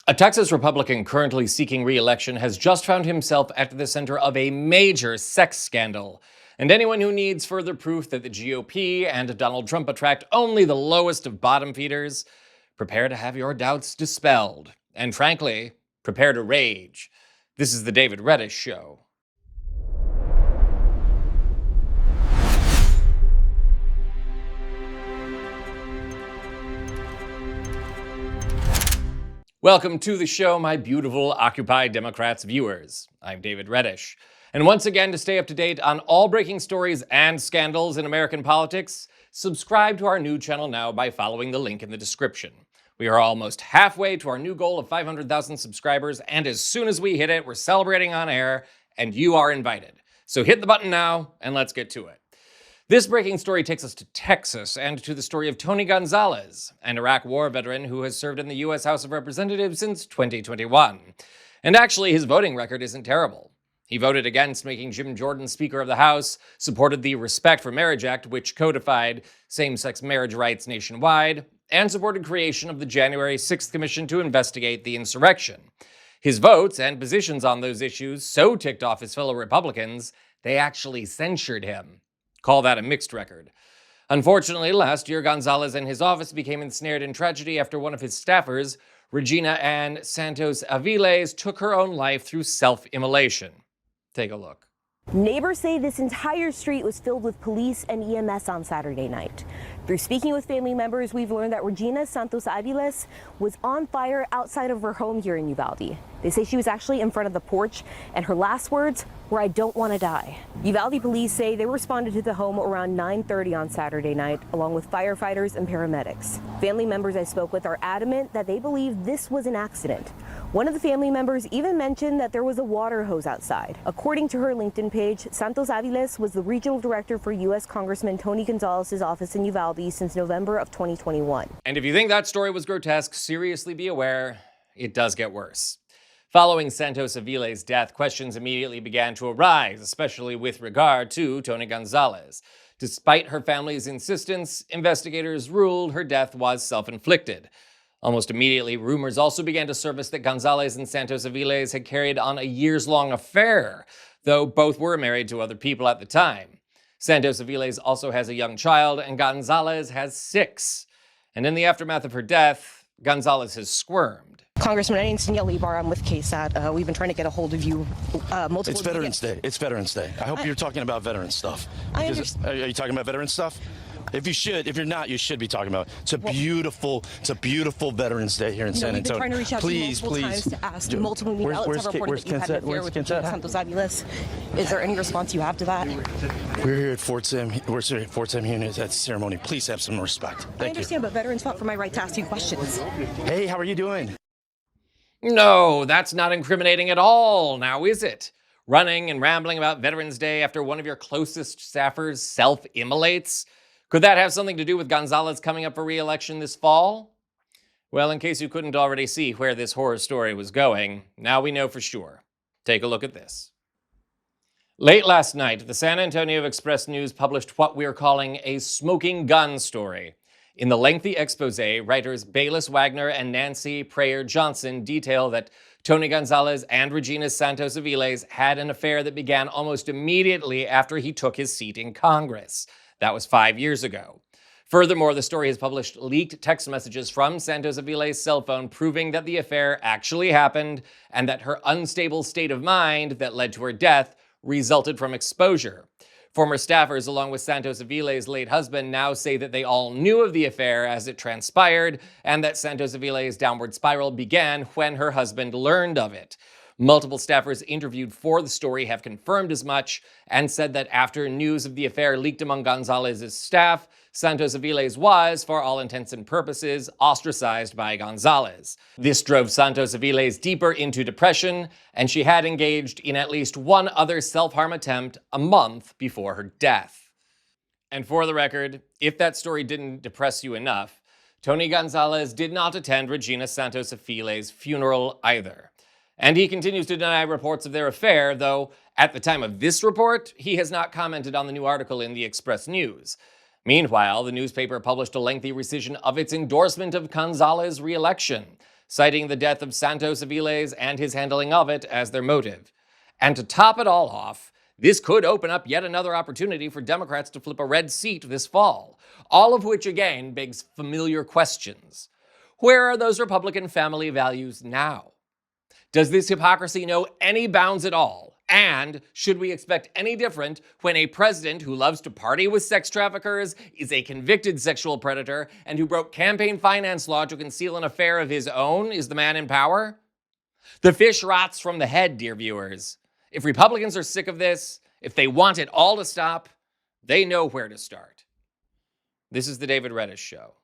A Texas Republican currently seeking re-election has just found himself at the center of a major sex scandal. And anyone who needs further proof that the GOP and Donald Trump attract only the lowest of bottom feeders, prepare to have your doubts dispelled. And frankly, prepare to rage. This is the David Reddish Show. Welcome to the show, my beautiful Occupy Democrats viewers. I'm David Reddish. And once again, to stay up to date on all breaking stories and scandals in American politics, subscribe to our new channel now by following the link in the description. We are almost halfway to our new goal of 500,000 subscribers, and as soon as we hit it, we're celebrating on air, and you are invited. So hit the button now, and let's get to it. This breaking story takes us to Texas and to the story of Tony Gonzalez, an Iraq War veteran who has served in the U.S. House of Representatives since 2021. And actually, his voting record isn't terrible. He voted against making Jim Jordan Speaker of the House, supported the Respect for Marriage Act, which codified same-sex marriage rights nationwide, and supported creation of the January 6th Commission to investigate the insurrection. His votes and positions on those issues so ticked off his fellow Republicans, they actually censured him. Call that a mixed record. Unfortunately, last year, Gonzalez and his office became ensnared in tragedy after one of his staffers, Regina Ann Santos Aviles, took her own life through self-immolation. Take a look. Neighbors say this entire street was filled with police and EMS on Saturday night. Through speaking with family members, we've learned that Regina Santos Aviles was on fire outside of her home here in Uvalde. They say she was actually in front of the porch, and her last words were, "I don't want to die." Uvalde police say they responded to the home around 9:30 on Saturday night, along with firefighters and paramedics. Family members I spoke with are adamant that they believe this was an accident. One of the family members even mentioned that there was a water hose outside. According to her LinkedIn page, Santos Aviles was the regional director for U.S. Congressman Tony Gonzalez's office in Uvalde since November of 2021. And if you think that story was grotesque, seriously be aware, it does get worse. Following Santos Aviles' death, questions immediately began to arise, especially with regard to Tony Gonzalez. Despite her family's insistence, investigators ruled her death was self-inflicted. Almost immediately, rumors also began to surface that Gonzalez and Santos Aviles had carried on a years-long affair, though both were married to other people at the time. Santos Aviles also has a young child, and Gonzalez has 6. And in the aftermath of her death, Gonzalez has squirmed. Congressman, my name's Danielle Lebar. I'm with KSAT. We've been trying to get a hold of you multiple It's Veterans Day. It's Veterans Day. I hope you're talking about veteran stuff. Are you talking about veteran stuff? If you're not, you should be talking about it. It's a beautiful Veterans Day here in San Antonio. We've been trying to reach out to you multiple times to ask multiple media outlets have reported that you had an affair with Santos Aviles. Is there any response you have to that? We're here at Fort Sam. We're here at Fort Sam here at the ceremony. Please have some respect. Thank you. I understand, but veterans fought for my right to ask you questions. Hey, how are you doing? No, that's not incriminating at all, now is it? Running and rambling about Veterans Day after one of your closest staffers self-immolates? Could that have something to do with Gonzalez coming up for re-election this fall? Well, in case you couldn't already see where this horror story was going, now we know for sure. Take a look at this. Late last night, the San Antonio Express-News published what we're calling a smoking gun story. In the lengthy expose, writers Bayless Wagner and Nancy Prayer Johnson detail that Tony Gonzalez and Regina Santos Aviles had an affair that began almost immediately after he took his seat in Congress. That was 5 years ago. Furthermore, the story has published leaked text messages from Santos Aviles' cell phone proving that the affair actually happened and that her unstable state of mind that led to her death resulted from exposure. Former staffers, along with Santos Aviles' late husband, now say that they all knew of the affair as it transpired and that Santos Aviles' downward spiral began when her husband learned of it. Multiple staffers interviewed for the story have confirmed as much and said that after news of the affair leaked among Gonzalez's staff, Santos Aviles was, for all intents and purposes, ostracized by Gonzalez. This drove Santos Aviles deeper into depression, and she had engaged in at least one other self-harm attempt a month before her death. And for the record, if that story didn't depress you enough, Tony Gonzalez did not attend Regina Santos Aviles' funeral either. And he continues to deny reports of their affair, though at the time of this report, he has not commented on the new article in the Express-News. Meanwhile, the newspaper published a lengthy rescission of its endorsement of Gonzalez's re-election. citing the death of Santos Aviles and his handling of it as their motive. And to top it all off, this could open up yet another opportunity for Democrats to flip a red seat this fall, all of which again begs familiar questions. Where are those Republican family values now? Does this hypocrisy know any bounds at all? And should we expect any different when a president who loves to party with sex traffickers, is a convicted sexual predator, and who broke campaign finance law to conceal an affair of his own is the man in power? The fish rots from the head, dear viewers. If Republicans are sick of this, if they want it all to stop, they know where to start. This is the David Reddish Show.